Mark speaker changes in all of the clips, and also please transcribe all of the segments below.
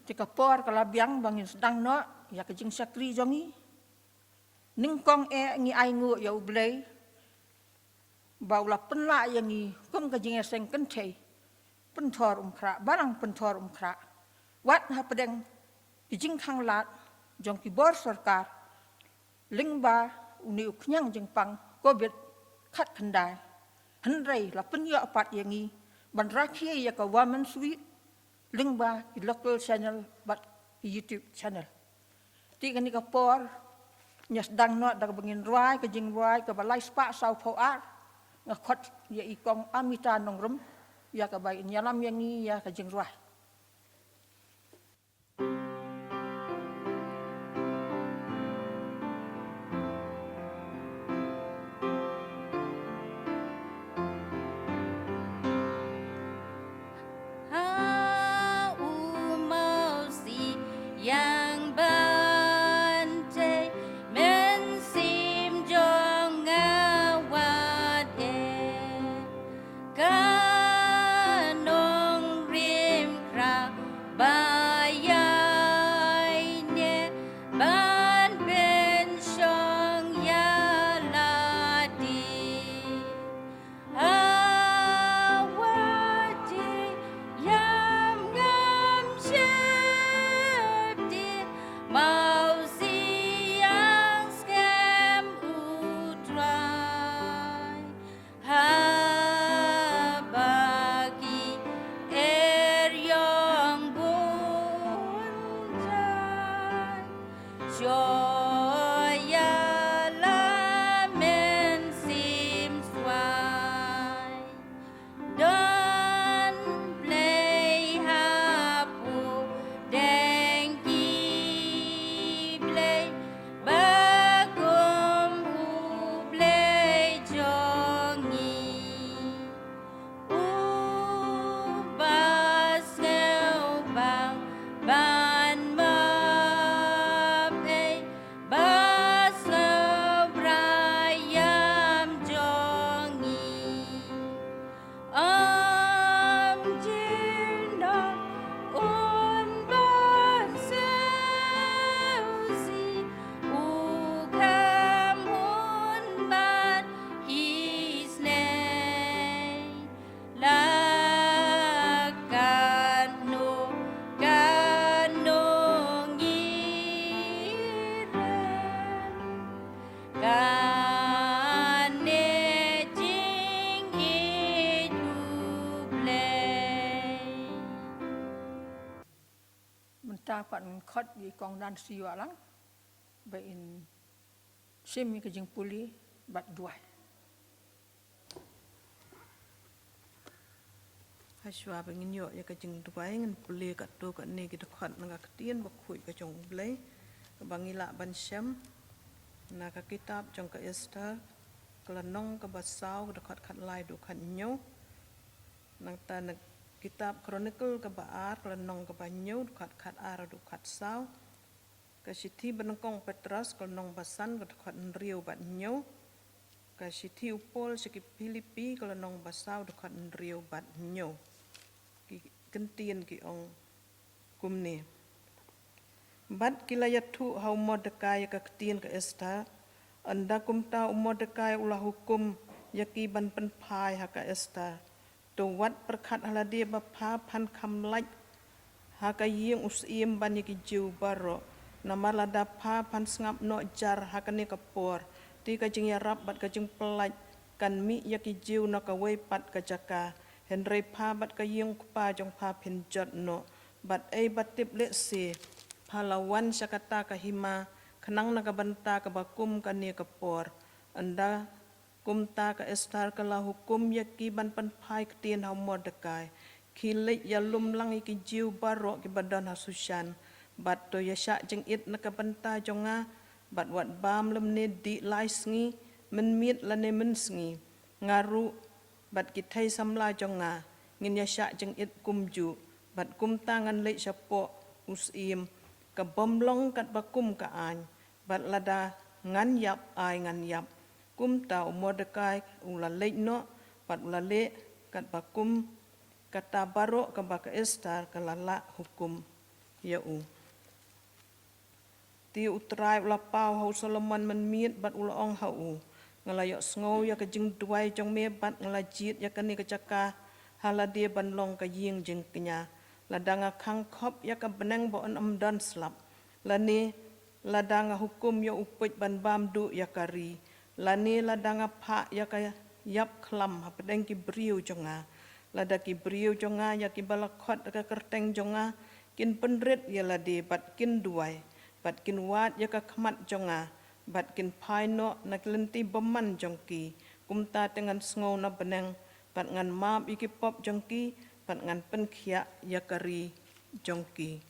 Speaker 1: Tika por kalabiang bangin sedang no ya ke jing sakri jongi. Ningkong ngi ai ngu ya ublay. Baula penla yang ngi kum ke Jingiaseng Kynthei. Pynthorumkhrah Balang Pynthorumkhrah. Wat ha pedeng ki jing khang lat jong ki bor sarkar. Lingba uni uknyang jing pang COVID khat khandai. Hendrai la penya pat yang ngi ban rakhe ya ka waman sui. Lingba ki local channel but YouTube channel. Tiga ni ka por nyas dang no dag bangin ruai ke jing ruai ke balai spa sau poar ngakot ya ikong amita nongrum ya ka bai nyalam yang ni ya ke jing ruai. Dapat khot di kong dan siwa lang bain sim ke jing puli bat duai.
Speaker 2: Haswa bangin yo ya ke jing duai ngan puli kat tu kat ni kita khot nang ketien bakhui ke jong blai ke bangila ban syam na ka kitab jong ke Esther kelanong ke basau ke khot khat lai du khat nyo nang ta kitab Chronicle ke baar kelanong ke banyo khat khat ara du khat sau ke sithi benengkong Petrus kelanong basan ke khat nriu bat nyo ke sithi upol seki Filipi kelanong basau du khat nriu bat nyo ki kentien ki ong kumne bat kilayatu hau Mordekai ke ketien ke Esther anda kumta Mordekai ulah hukum yaki ban penpai ha ke Esther tu wat perkat haladi bapa pan kamlaj hakaying usim ban yaki jiu baro namala dapa pan sngap no jar hakane kapor ti kajing yarap bat kajing pelaj kan mi yaki jiu no kawai pat kajaka henry pa bat kaying kupa jong pa pinjot no bat batip le se palawan syakata kahima kenang nakabanta kabakum kani kapor anda kumta ka Esther kala hukum yaki ban panpai ketien hau Mordekai kilik yalum lang iki jiu baro ki badan hasusyan bat to yasha jeng it nakabanta jonga bat wat bam lem ne di lai sngi men mit lane men sngi ngaru bat kithai samla jonga ngin yasha jeng it kumju bat kum tangan le syapo usim ka bomlong kat bakum ka an bat lada ngan yap ai ngan yap kum ta Mordekai ula le no pat ula le kat bakum kata baro ka baka Esther kalala hukum ya u ti utrai ula pau hau Solomon man miet bat ula ong hau ngalayok sngau ya ka jing duai jong me bat ngalajit ya ka ni ka caka haladia ban long ka ying jing kenya ladanga khang khop ya ka benang bo an dan slap lani ladanga hukum ya upoj ban bam du ya kari lani ladanga pha ya ka yap khlam ha pedeng ki briu jonga lada ki briu jonga ya ki balakot ka kerteng jonga kin penret ya ladi bat kin duai bat kin wat ya ka khmat jonga bat kin paino na klenti beman jongki kumta dengan sngau na benang bat ngan map iki pop jongki bat ngan penkhia ya kari jongki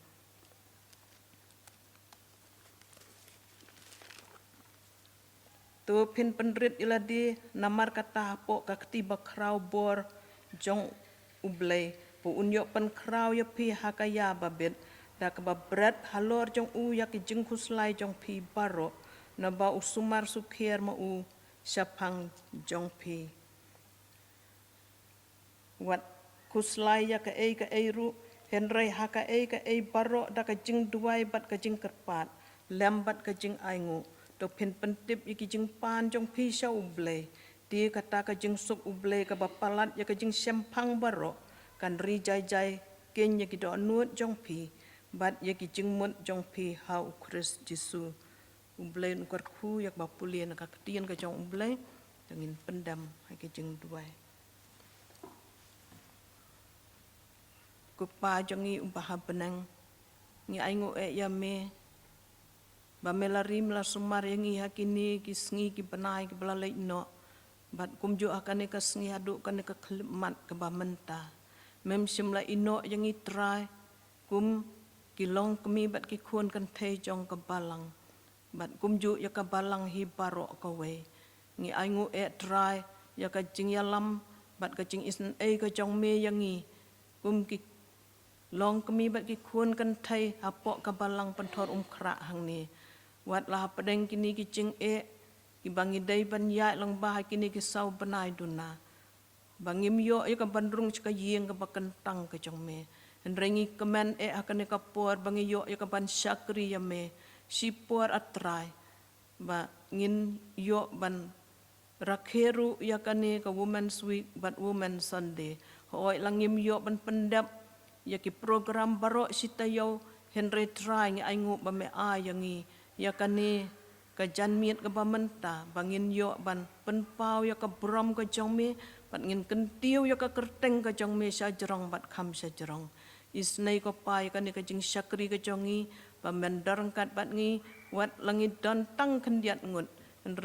Speaker 2: tu pin penrit iladi namar kata po ka ketiba krau bor jong ublay pu unyo pen krau ya pi hakaya babet da ka babret halor jong u ya ki jing khuslai jong pi baro na ba usumar sukher ma u syapang jong pi wat khuslai ya ka ei ru henrei haka ei baro da ka jing duai bat ka jing kerpat lembat ka jing aingu to pin pentip iki jing pan jong pi sha ublay di kata ka jing sup ublay ka bapalat ya ka jing sempang baro kan ri jai ken ya ki do nut jong pi bat ya ki jing mut jong pi hau Kris Jesu ublay ukar khu yak bapulien ka ketien ka jong ublay dengan pendam ha ki jing duai ku pa jongi umpah benang ngi aingo ya me ba melari mela sumar yang i hakini ki sngi ki benai ki belalai no bat kumju akan ka sngi adu kan ka klimat ke ba menta mem simla ino yang i try kum ki long kemi bat ki khon kan thei jong ka balang bat kumju ya ka balang hi baro ka we ngi aingu try ya ka jing yalam bat ka jing isn ka jong me yang i kum ki long kemi bat ki khon kan thei apok ka balang Pynthorumkhrah hang ni wat lah pedeng kini ki jing ki bangi dai ban ya lang ba kini ki sau benai duna bangim yo ya ka bandrung chka yeng ka bakentang ka jong me rengi kemen akan ka por bangi yo ya ka ban syakri ya me si por atrai ba ngin yo ban rakheru ya kane ka women's week but women Sunday hoi langim yo ban pendap ya ki program baro sitayo henry try ngi aingu ba me yangi ya kane ka janmiet ka bamenta bangin yo ban penpau ya ka bram ka jongme bat ngin kentiu ya ka kerteng ka jongme sya jerong bat kham sya jerong isnei ko pai kane ka jing syakri ka jongi ba mendarangkat bat ngi wat langit dan tang kendiat ngut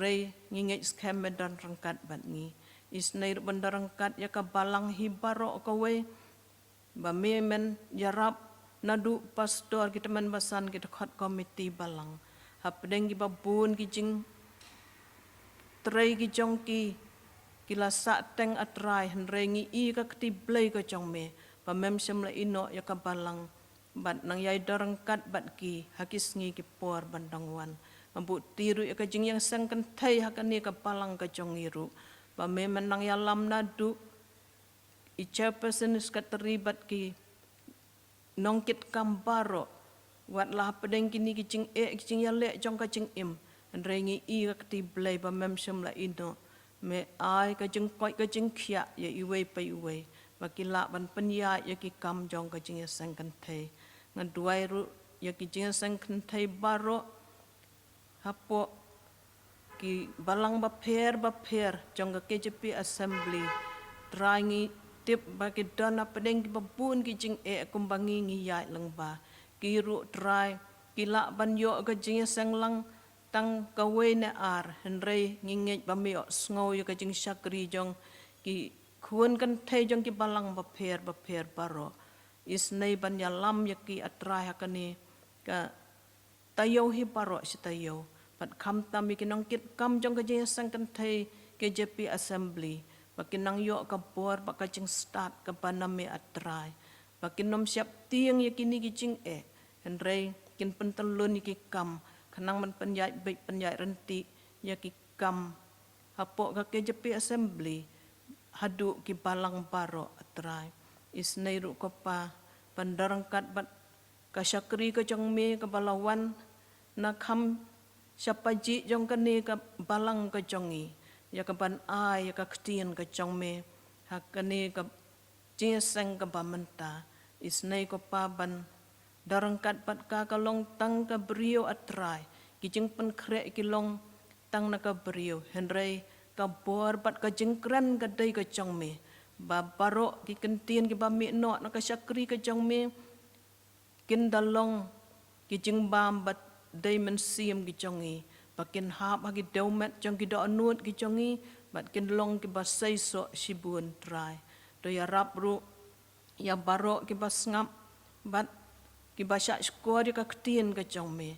Speaker 2: rei ngingej scam medan rangkat bat ngi isnei bendarangkat ya ka balang hibaro ka we ba memen yarap nadu pastor kita man basan kita khat komiti balang hapdeng ki babun ki jing trei ki jongki kila sa teng atrai henrengi i ka kti blai ka jongme pa mem semla ino ya ka balang bat nang yai darangkat bat ki hakis ngi ki por bandangwan mambu tiru ya ka Jingiaseng Kynthei hakani ka balang ka jongiru pa mem nang ya lam nadu i chairperson is ka terlibat ki nongkit kambaro wat lah pedeng kini ki jing ya le jong ka jing im rengi i ka kti blai pa mem semla ino me ai ka jing koi ka jing khia ya iwe pa iwe bakila ban penya ya ki kam jong ka Jingiaseng Kynthei ngaduai ru ya ki Jingiaseng Kynthei baro hapo ki balang ba pher jong ka KJP assembly trangi tip bagi dana pedeng ki babun ki jing kumbangi ngi ya lengba ki ru try kila ban yo ka Jingiaseng lang tang kawe ne ar henrei ngingej bamio sngo ya ka jing syakri jong ki khun Kynthei jong ki balang ba pher baro isnei ban ya lam ya ki atrai hakani ka tayo hi baro si tayo pat kham tam ki nongkit kam jong ka Jingiaseng Kynthei KJP assembly bakinang yo ka bor ba ka jing start ka baname atrai bakinom siap tiang ya kini ki jing henrei kin pentelun ki kam kanang man penyai baik penyai renti ya ki kam hapo ka KJP assembly hadu ki balang baro atrai isnei ru ko pa pandarangkat bat ka syakri ka jong me ka balawan na kham syapaji jong ka ne ka balang ka jongi ya ka ban ai ya ka ktien ka jong me ha ka ne ka jingiaseng ka bamenta isnai ko pa ban darangkat pat ka long tang ka brio atrai ki jing Pynthorumkhrah ki long tang na ka brio henrei ka bor pat ka jingkran ka dai ka jong me ba barok ki kentien ki ba mi no na ka syakri ka jong me kin dalong ki jing bam bat dai men sim ki jongi bakin hap hagi daumet jong ki do anut ki jongi bat kin long ki ba sai so shibun trai do ya rap ru ya barok ki ba ngap bat ki ba syak skor ka ktien ka jong me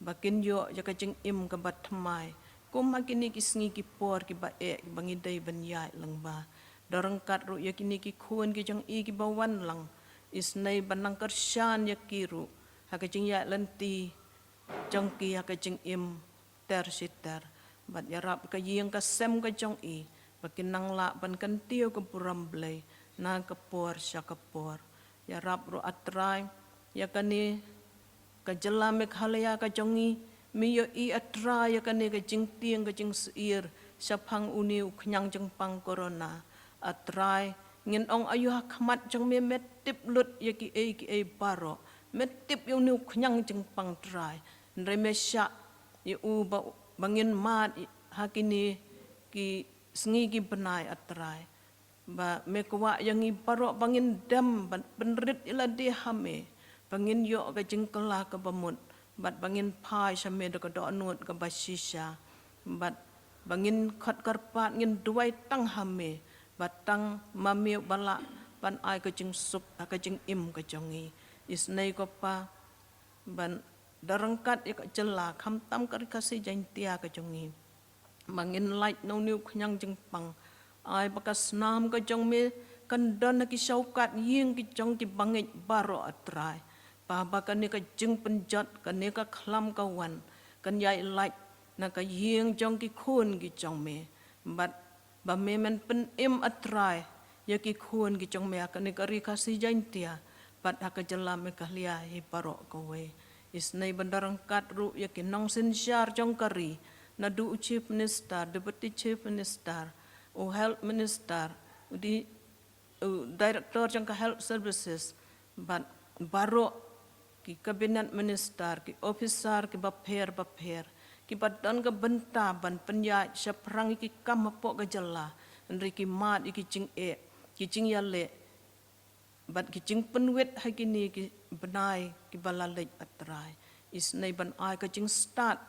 Speaker 2: bakin yo ya ka jing im ka bat thmai kum hakini ki sngi ki por ki ba e ki bangi dai ban yai lang ba darangkat ru ya kini ki khun ki jong i ki ba wan lang isnai banang kersyan ya kiru haka jing ya lenti jong ki haka jing im ter sitar bat ya rap ka yeng ka sem ka jong i bakin nang la ban kan tiu ka puram blai na ka por sya ka por ya rap ru atrai ya kani ka jelame khalaya ka jong i mi yo i atrai ya kani ka jing tieng ka jing seir syapang uni uknyang jeng pang corona atrai ngin ong ayu hakmat jong me metip lut ya ki e baro metip yung nu khnyang jeng pang trai ndre me sya ya u ba bangin mat hakini ki sngi ki benai atrai ba me kwa yang i baro bangin dam benrit ila di hame bangin yo ka jeng kala ka bamut bat bangin pai syame do ka do anut ka basisya bat bangin khat karpat ngin duai tang hame batang mamiu bala ban ai ka jing sup ka jing im ka jongi isnai ko pa ban darangkat ya ka jela kham tam ka kasi jantia ka jongi mangin light no new khnyang jing pang ai bakas nam ka jong me kan don ki syaukat ying ki jong ki bangit baro atrai pa ba kan ni ka jing penjat kan ni ka khlam ka wan kan yai light na ka ying jong ki khun ki jong me bat ba me men pen im atrai ya ki khun ki jong me ka ni ka ri kasi jantia bat ha ka jela me ka lia hi baro ko we isnai bandarang kat ru ya ki nong sin syar jong kari na du chief minister deputy chief minister o health minister di director jong ka health services bat baro ki cabinet minister ki officer ki bapher ki badan ka benta ban penya syaprang ki kam po ka jela ndri ki mat ki jing e ki jing ya le bat ki jing penwet hakini ki benai ki balalej atrai isnai ban ai ka jing start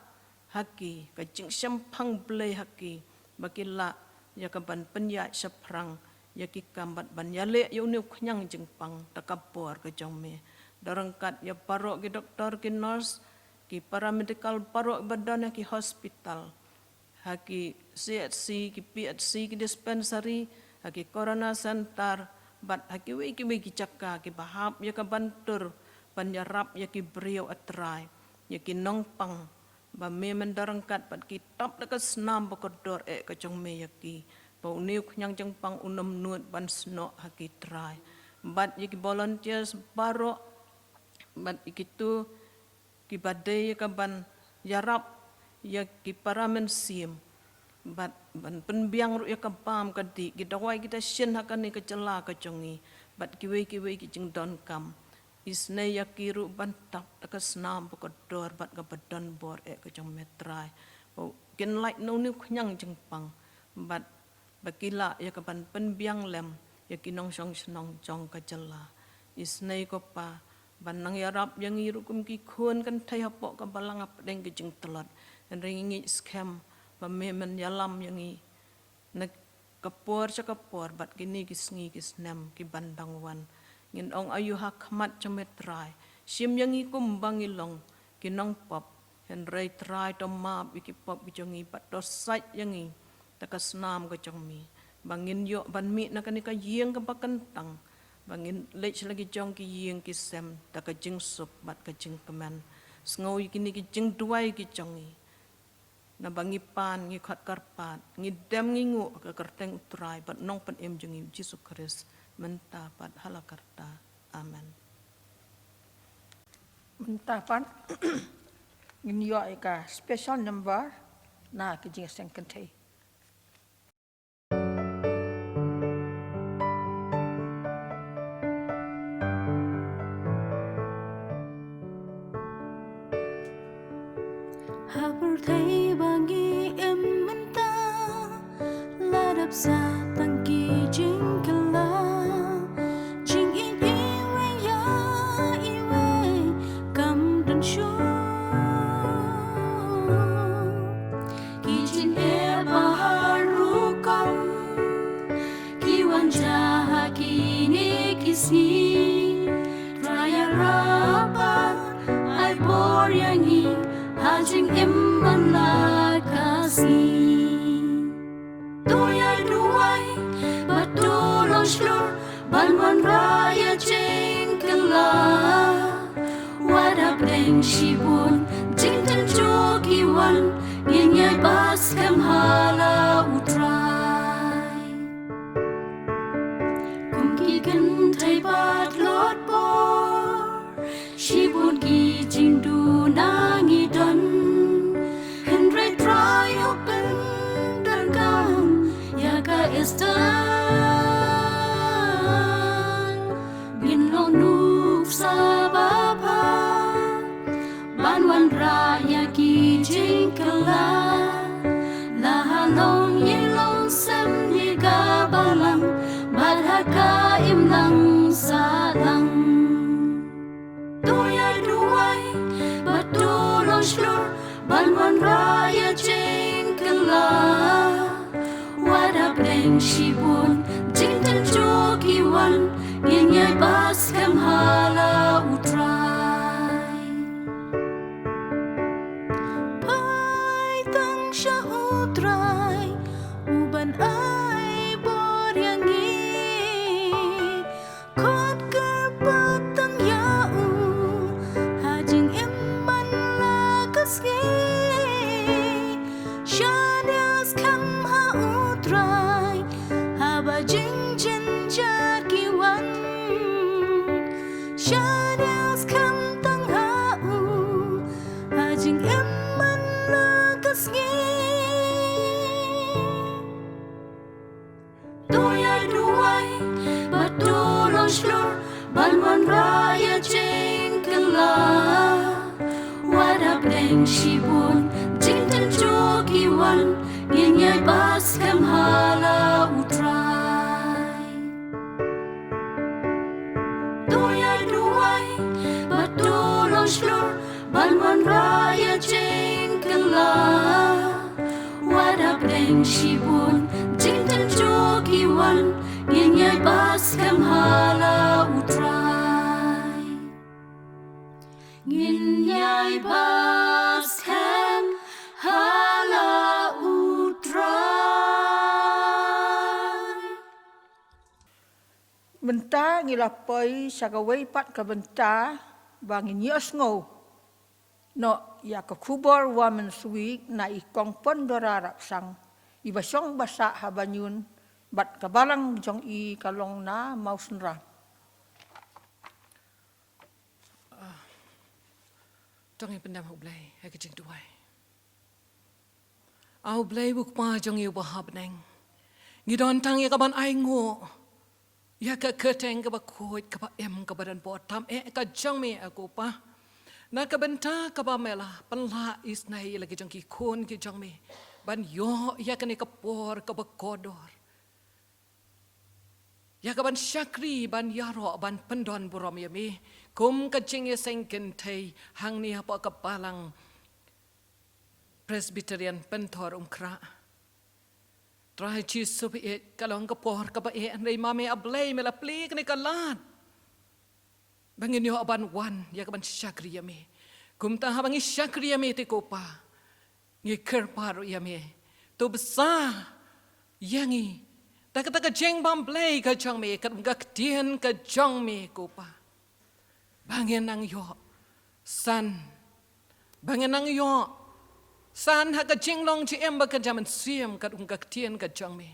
Speaker 2: haki ka jing syampang blai haki bakila ya ka ban penya syaprang ya ki kambat ban ya le yu ni khnyang jing pang takapor ka jong me darangkat ya parok ki doktor ki nurse ki paramedical parok badan ki hospital haki CHC ki PHC ki dispensary haki corona center bat haki we ki cakka ki bahap ya ka bantur panyarap ya ki brio atrai ya ki nongpang ba me mendarangkat bat ki tap ka snam bokodor ka jong me ya ki bau niu khnyang jeng pang unam nuat ban sno haki trai bat ya ki volunteers baro bat ikitu ki badai ka ban yarap ya ki paramen sim bat ban penbiang ru ya ka pam ka di ki dawai kita shin hakan ni ka cela ka jongi bat ki we ki jing don kam isnai ya ki ru ban tap ka snam ko dor bat ka badan bor ka jong metrai kin like no ni khnyang jing pang bat bakila ya ka ban penbiang lem ya ki nong song snong jong ka cela isnai ko pa banang yarap yang irukum ki khun kan thai hapok ka balang ap deng ki jing telat en ringi scam ba me men yalam yang i na kapor cha kapor bat kini ki sngi ki snam ki bandang wan ngin ong ayu hakmat chametrai sim yang i kum bangilong ki nong pop en rei trai to ma ki pop ki jongi bat do sait yang i takasnam ka jongmi bangin yo ban mi na kanika yeng ka bakantang bangin lech lagi jong ki yeng ki sem ta ka jing sup bat ka jing keman sngoy kini ki jing duai ki jongi na bangi pan ngi khat karpat ngi dem ngi ngu ka kerteng utrai bat nong pan em jongi Jesus Christ menta pat halakarta amen.
Speaker 1: Mentapan nginyo ika special number na ke Jingiaseng Kynthei.
Speaker 3: Hapur thấy bangi em menta la đập sa tangki jing kala jing in iwe ya iwe kam dan shu ki jin e baharu kam ki wanja ki ni kisni raya rapat ai bor yangi hajing imman la kasi Doya duai batulong shlur banwan raya jingkala wada breng shibun jingtan jogiwan nginyay bas kam hala utray kumki Kynthei bat lot bor shibun ki jingdu nangi don Henry try open dan kam yaga estan bin lo nuk sabapa banwan raya ki jingkala lahalong yelong sem yiga balang badhaka imlang salang Doya duai batulong shlur banwan raya jingkala wada breng shibun jingtan jogiwan nginyay bas kam hala utray pai tang sha utray uban ai bor yangi kot kerpatang yau hajing imman lagasgi Shadias kam ha utray haba jing jin jagiwan Shadias kam tang ha hajing imman lagasgi Doya duai batulong shlur banwan raya jingkala wada breng shibun jingtan jogiwan nginyay bas kam hala utray Doya duai batulong shlur banwan raya jingkala wada breng shibun jingtan jogiwan nginyay bas kam hala utray nginyay bas kam hala utray
Speaker 1: Benta ngilapoi sagawai pat ka benta bang nyios ngo no ya ka kubor wamen suwi na ikong pondora rapsang ibasong basa habanyun bat ka balang jong i kalong na mausenra
Speaker 4: Trong em pendam hublay hay cái chuyện đuôi. Au blay buk pa trong yêu bahab neng. Ngi don tang ya kaban ai ngo. Ya ka keteng ka ba khoi ka ba em ka badan po tam ka jang me aku pa. Na ka benta ka ba mela pan la is nai lagi jong ki khon ki jang me. Ban yo ya ka ne ka por ka ba kodor. Ya ka ban syakri ban yaro ban pendon burom ya me. Kum ka Jingiaseng Kynthei hang ni apa ka Balang Presbyterian Pynthorumkhrah Trai chi sup kalong ka por ka ba nei mame ablay mela pli ka ni kalat bangin yo aban wan ya ka ban syakri ya me kum ta bangi syakri ya me te ko pa ngi kerpar ya me to besar yangi ta ka jeng bam blay ka jang me ka tien ka jang me ko pa Bangin ang yo, san. Bangin ang yo, san haka jinglong chi emba ka jaman siem ka ungkak tien ka jang me.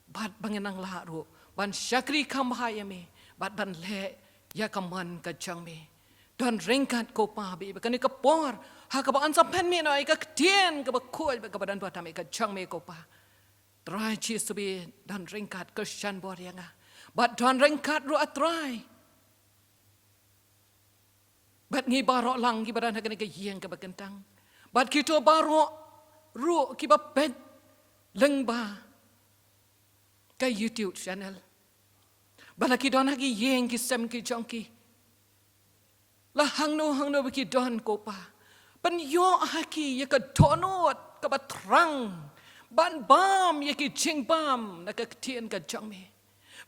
Speaker 4: Bat bangin ang laro, ban syakri kam haya me, bat ban le ya kaman ka jang me. don ringkat ko pa bi kan ka por ha ka ba an sampen mi no ka tien ka ba khoi ka ba dan ba tam ka chang me ko pa try chi su bi don ringkat ka shan bor yanga but don ringkat ru atrai but ngi baro lang ki badan ha ka yeng ka ba kentang but kito baro ru ki ba pet leng ba ka YouTube channel balaki don hagi yeng ki sem ki jongki la hang no ki don ko pa pan yo haki ya ka donot ka ba trang ban bam ya ki ching bam na ka tien ka jong me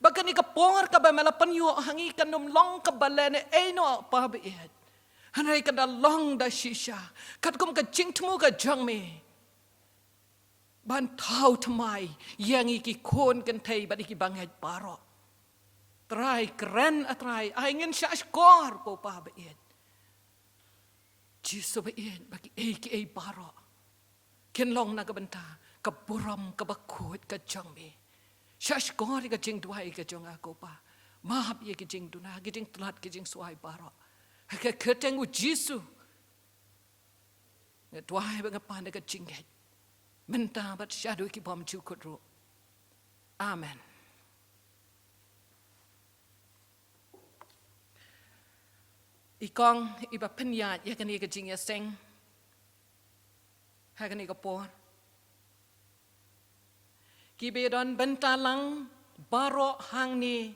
Speaker 4: bakani ka por ka ba mala pan yo hangi ka num long ka balene e no pa be et hanai ka da long da shisha kat kum ka ching tmu ka jong me ban thau tmai yang ki kon kan thei ba ki bang het paro try kren atrai ai ngin sha skor ko pa ba et jisu ba et ba ki e paro ken long na ka banta ka buram ka ba khut ka jong me sha skor ka jing duai ka jong a ko pa ma hap ye ki jing duna ki jing tlat ki jing swai paro ka keteng u jisu ne duai ba ka pa na ka jing het menta bat shadow ki bom chu kutro amen ikong iba penya ya kan ka jingiaseng ha kan ka por ki be don bentalang baro hang ni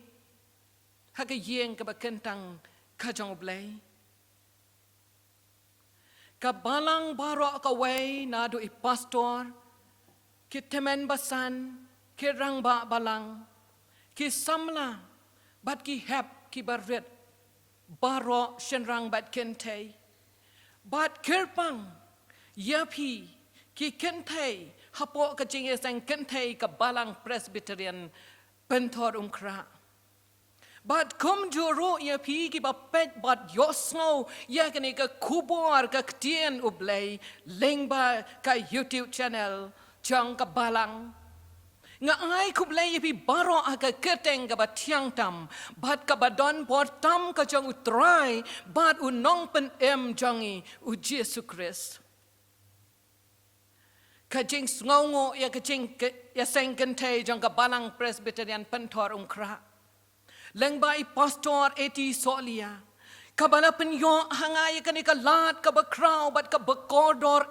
Speaker 4: ha ka yeng ka ba kentang ka jong blai ka balang baro ka wei na do I pastor ki temen basan ki rang ba balang ki samla bat ki hep ki baret baro shenrang bat Kynthei bat kirpang yapi ki Kynthei hapo ka Jingiaseng Kynthei ka Balang Presbyterian Pynthorumkhrah bat kum juro yapi ki ba pet bat yosno ya kan ka kubor ka ktien ublay lengba ka YouTube channel chang ka Balang nga ai kublay yapi baro aga keteng ka ba tiang tam bat ka ba don portam ka chang utrai bat unong pen jangi u Jesu Christ ka jing sngongo ya ka jing ya seng Kynthei jang ka Balang Presbyterian Pynthorumkhrah lengba I pastor eti solia kabala penyo hangai ka ni ka lat ka ba kraw bat ka ba koridor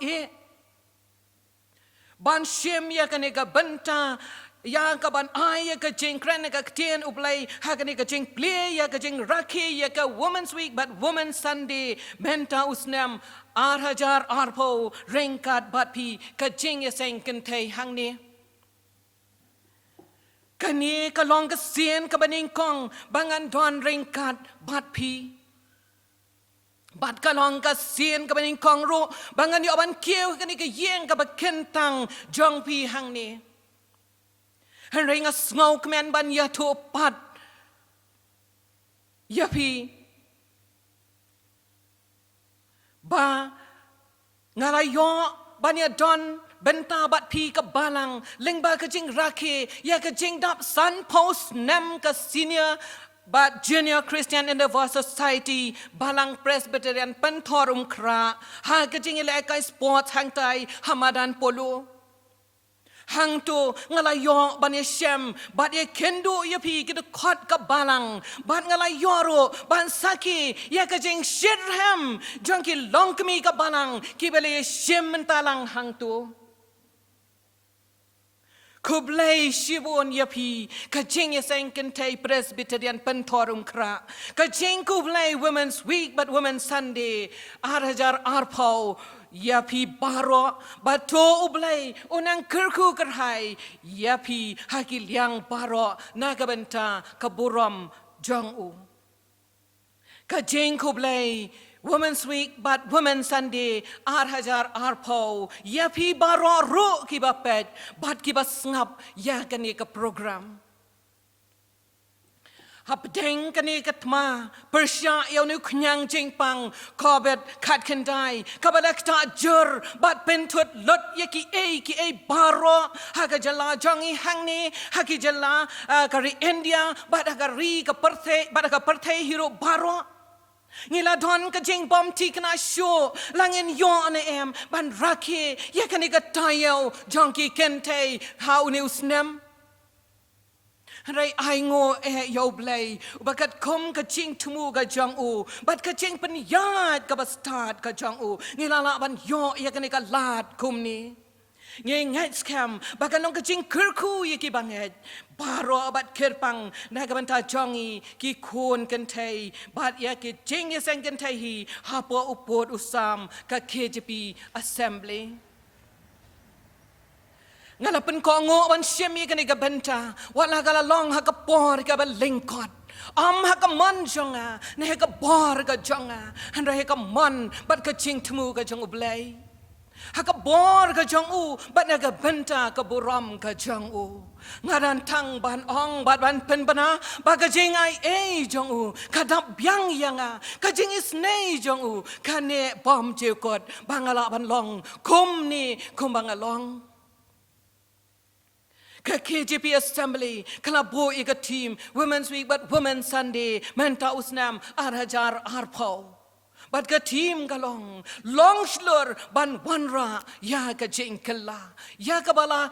Speaker 4: ban shem ya ka ni ka benta ya ka ban ai ka jing kren ka tien ublay ha ka ni ka jing play ya ka jing rakhe ya ka women's week but women's sunday menta usnam 8,000 arpo ringkat bat pi ka Jingiaseng Kynthei hang ni kani ka long ka sien ka baning kong bangan don ringkat bat pi bat ka long ka sien ka baning kong ro bangan yo ban kieu kani ka yeng ka ba kentang jong pi hang ni han ring a smoke man ban ya to pat ya pi ba ngalayo ban ya don benta bat pi ka Balang lengba ka jing rakhe ya ka jing dap sun post nam ka senior but junior Christian Endeavor Society Balang Presbyterian Pynthorumkhrah ha ka jing ile ka sports hang tai hamadan polo hang tu ngalayo ban ye shem bat ye kendo ye pi ki khot ka Balang bat ngalayo ro ban saki ya ka jing shirham jongki longkmi ka Balang ki bele shem talang hang tu kublay shibon yapi ka Jingiaseng Kynthei Presbyterian Pynthorumkhrah ka jing kublay women's week but women's sunday 8,000 arpau yapi baro bato ublay unang kerku kerhai yapi hakiliang baro nagabenta kaburam jongu ka jing kublay Women's Week but Women's Sunday 8,000 arpo yapi baro ro ki ba pet bat ki ba ngap ya kani ka program hapdeng kani katma persya yaw nu knyang jingpang kobet khat kendai kabalak ta jur bat pentut lot yaki e baro haga jala jongi hangni haki jala kari India bat agari ka perthe bat ka perthe hero baro ngila don ka jing bom ti kana show langin yo ane em ban rakhe ya kan ka tayo Jingiaseng Kynthei how news nem rai ai ngo yo blay bakat kom ka jing tumu ka jong u bat ka jing pen yat ka bastard ka jong u ngila la ban yo ya kan ka lat kum ni ngai scam bakanong kacing kerku ye ki banget baro bat kerpang na ka banta jongi ki khon Kynthei bat ya ki Jingiaseng Kynthei hi hapo upot usam ka KJP assembly ngalapen ko ngo ban syemi ka ni ka banta wala ka long ha ka por ka ba lingkot ha ka man jonga ne ka bor ka jonga handra ka man bat ka ching tumu ka jong ublay haka bor ka jong u bat na ka benta ka buram ka jong u ngaran tang ban ong bat ban pen bana ba ka jing ai jong u ka dap byang yanga ka jing is nei jong u ka ne bom je kot bangala ban long kum ni kum bangalong ka KJP assembly kala bo ika team women's week but women's Sunday menta usnam arhajar arpau bat ka team kalong long slur ban wanra ya ka jingkala ya ka bala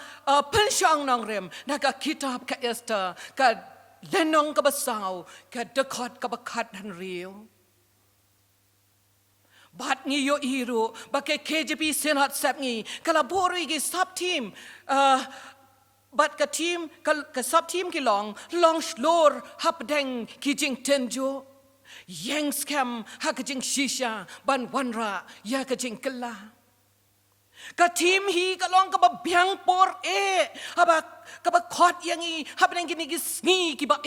Speaker 4: pensyang nang rem na ka kitab ka Esther ka lenong ka basaw ka dekot ka bakat han riu bat ngi yo iru ba ke KJP senat sap ngi kala bori gi sub team bat ka team ka sub team ki long slur hap deng ki jing tenjo yang scam ha ka jing shisha ban wanra ya ka jing kala ka team hi ka long ka ba byang por haba ka ba khot yang i hab nang ki sngi ki ba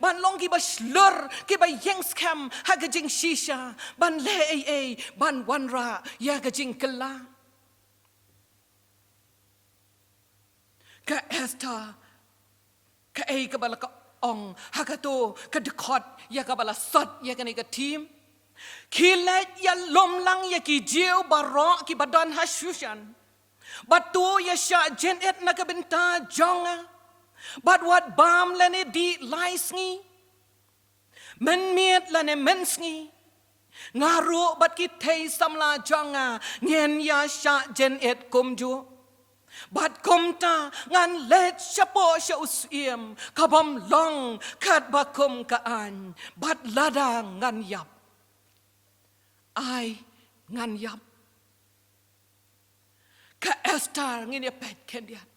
Speaker 4: ban long ki ba slur ki ba yang scam ha ka jing shisha ban le ban wanra ya ka jing kala ka Esther ka ka bala ka ong hakato ka dekot ya ka bala sot ya ka ni ka team kilat ya lomlang ya ki jiu barok ki badan hashushan batu ya sha jenet na ka benta jonga but what bam lane di laisngi men miet lane mensngi ngaru bat ki thei samla jonga ngen ya sha jenet kumju bat kumta ngan let shapo sha usiem kabam long kat bakum kaan bat lada ngan yap ai ngan yap ka Esther ngin ya pet kendiat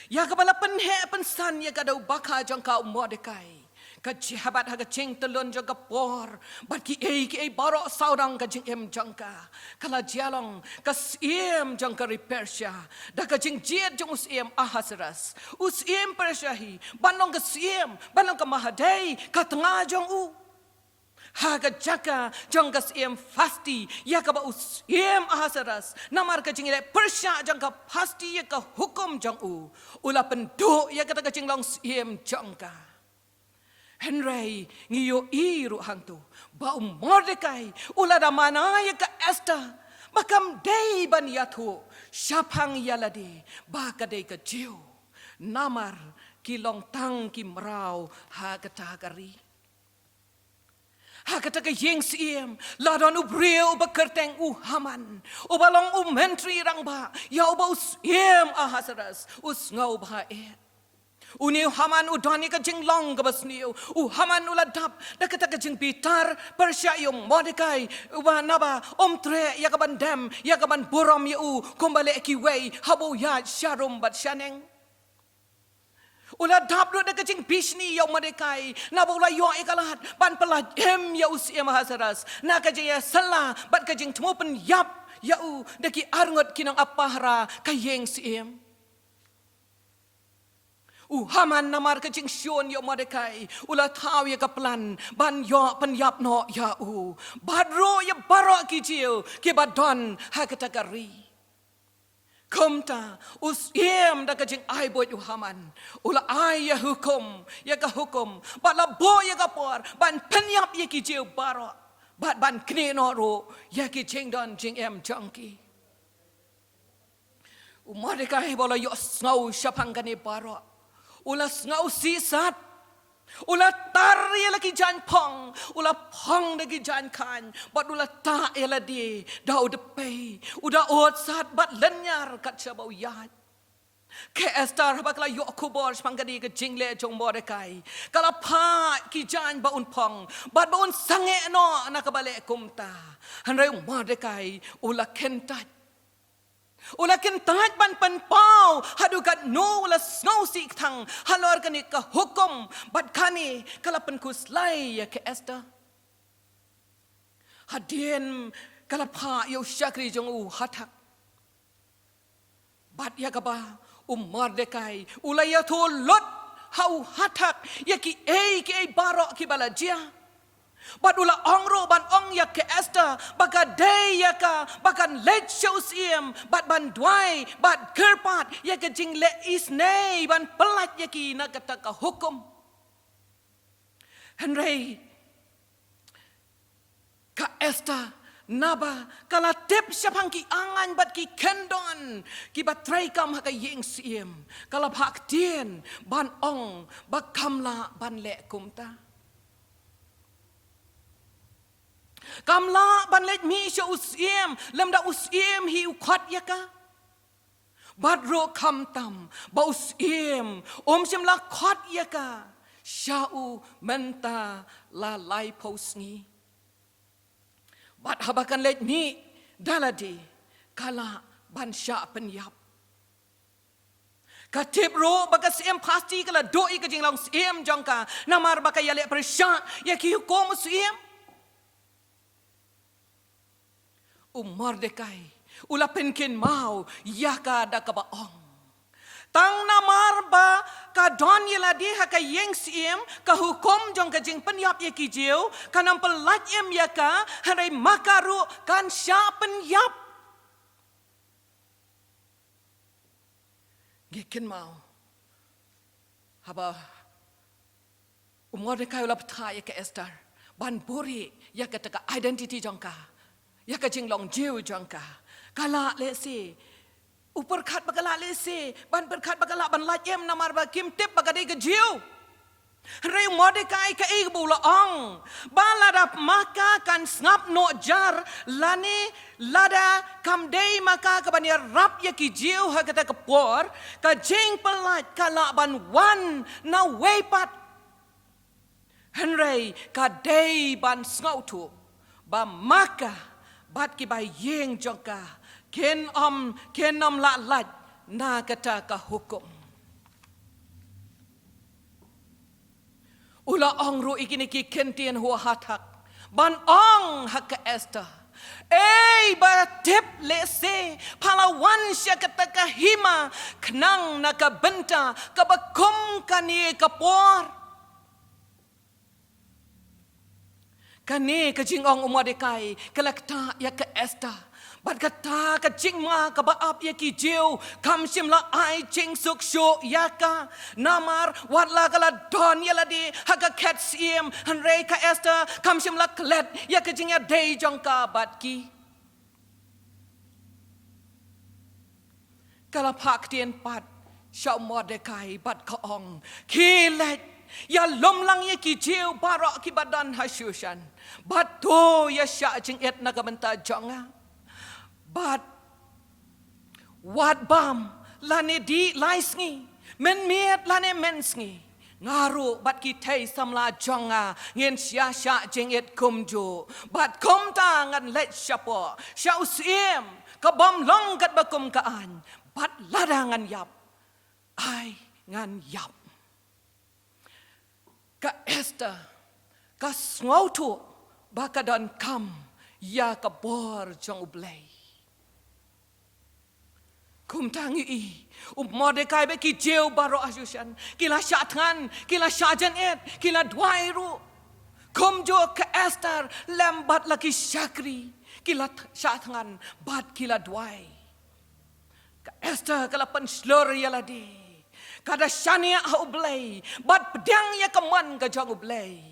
Speaker 4: ya ka bala penhe pensan ya ka dau baka jong ka Mordekai ka jihabat ha ka ching telun jong ka por bat ki baro saudang ka jing em jong ka kala jialong ka siem jong ka Persia da ka jing jiet jong usiem Ahasuerus usiem Persia hi banong ka siem banong ka Mahadai ka tengah jong u ha ka jaka jong ka siem fasti ya ka ba usiem Ahasuerus namar ka jing Persia jong ka fasti ya ka hukum jong u ula penduk ya ka jing long siem jong ka Henry ngiyo iru hantu ba Mordekai ulada mana ya ka Esther bakam dei ban yathu syapang yalade ba ka dei ka jiu namar ki long tang ki mrau ha ka tagari ha ka ta ka yeng siem ladon ubreu ba kerteng Haman ubalong mentri rang ba ya uba usiem Ahasuerus ngau ba Uniu Haman udani ka jing long ka basniu Haman uladap da ka jing Peter Persia yung Mordekai uba naba tre ya ka bandem ya ka ban buram ya kumbale ki wei habu ya sharum bat shaneng uladap do da ka jing Bishni yung Mordekai naba ula yo ikalat ban pelaj ya usiem Ahasuerus na ka jing ya sala bat ka jing tmupen yap ya da ki arngot kinang apahra ka yeng siem Haman namar ka jing Sion yo Mordekai ula thaw ya kaplan ban yo penyap no ya badro ya barok ki jiu ki badon ha katakari kumta usiem da ka jing ai boy Haman ula ai ya hukum bala bo ya kapor ban penyap ya ki jiu barok ban kne no ro ya ki jing don jing em jongki Mordekai bola yo ngau syapang kane barok ulas ngau sisat Ula tar ia lagi jan pong, ula pong lagi jan kan, bat ula ta ia ladi, dah udah pay, udah ot saat bat lenyar kat cabau yat. Ke Esther bakal yok kubor sepangkadi ke jingle jong Mordekai. Kalau pa ki jan baun pong, bat baun sange no nak balik kumta. Hanrai Mordekai ula kentat. Ula kentat ban pan pau hadukat no ula snow sik thang halor kani ka hukum bat kani kala pen kuslai ya ke Esther. Hadien kala pa yo syakri jong hatak. Bat ya kaba Mordekai ulaya to lot hau hatak ya ki barok ki balajia. Bat ula ongro ban ong ya ke Esther baka day ya ka bakan let shows bat ban dwai bat kerpat ya ke jing le isnei ban pelat ya ki na kata ka hukum. Henry ka Esther naba kala tip siapang ki angan bat ki kendon ki batrai kam haka yeng kala phak tien ban ong bakamla ban le kumta. Kamla ban let mi sha lemda hi ukhat yaka. Badro kam tam ba shimla khat yaka. Shau menta la lai posni. Bat habakan let mi daladi kala ban sha penyap. Katip ro baka pasti kala doi ka jinglang jangka namar baka yale persya ya ki hukum Mordekai ula penkin mau yaka da ka baong. Tang namar ba ka don yeladi haka yeng ka hukum jong ka jing penyap ye ki jiu kanam pelat yaka harai makaru kan sya penyap. Gikin mau haba Mordekai ula peta yaka Esther ban buri yaka taka identity jongka. Ya ka jinglong jiu jangka. Kala lesi. Upar khat bagala lesi. Ban berkhat bagala ban lajem namar ba kim tip bagade ke jiu. Rei Mordekai ka bula ong. Balada maka kan snap no jar lani lada kamdei maka ka banir rap ya ki jiu ha kata kepor ka jing pelat kala ban wan na weipat. Henry ka dei ban snautu ba maka bat ki bai yeng jongka ken om la lat na kata ka hukum. Ula ong ru ikini ki kentien huwa hatak ban ong haka Esther. Ba tip lese palawan sya kata ka hima kenang na ka benta ka bakum kani ka por. Kani ka jingong Mordekai kalakta ya ka Esther. Bat kata ka jingma ka baap ya ki jiu kam simla ai jing suk shu ya ka namar watla kala don ya ladi haka kat hanrei ka Esther kam simla klet ya ka jingya day jongka bat ki. Kala pak tien pat syau Mordekai bat ka ong kilet. Ya lom lang ya ki jiu barok ki badan hasyushan. Batu ya sya jing et na kabenta jonga. Bat wat bam lane di laisngi. Men miet lane mensngi. Ngaru bat ki tei samla jonga. Ngin sya jing et kumju. Bat kum tangan let syapo. Sya usiem. Kabam long kat bakum kaan. Bat ladangan yap. Ai ngan yap. Ka Esther, ka ngautu baka dan kam ya ka bor jong ublay. Kum tangi Mordekai be ki jeu baro asyushan, kila syatngan, kila syajan et, kila dwairu. Kum jo ka Esther lambat laki syakri, kila syatngan bat kila dwai. Ka Esther kala penslur ya ladi. Kada syania ublay, bat pedang ya keman ka jang ublay.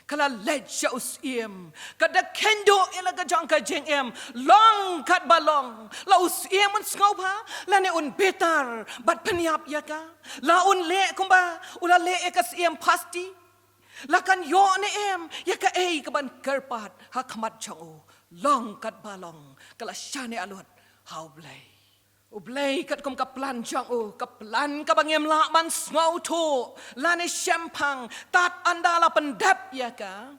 Speaker 4: Kala led sya usiem, kada kendo ila ka jang ka jeng long kat balong. La usiem un sngopa, la ne un betar, bat penyap ya ka. La un le kumba, ula le ekas pasti. Lakan yo ne em ya ka ka ban kerpat hakmat chong long kat balong kala shane alot how blay ublay kat kum ka plan chong ka plan ka bangem la man smau to lane champang tat andala pendap ya ka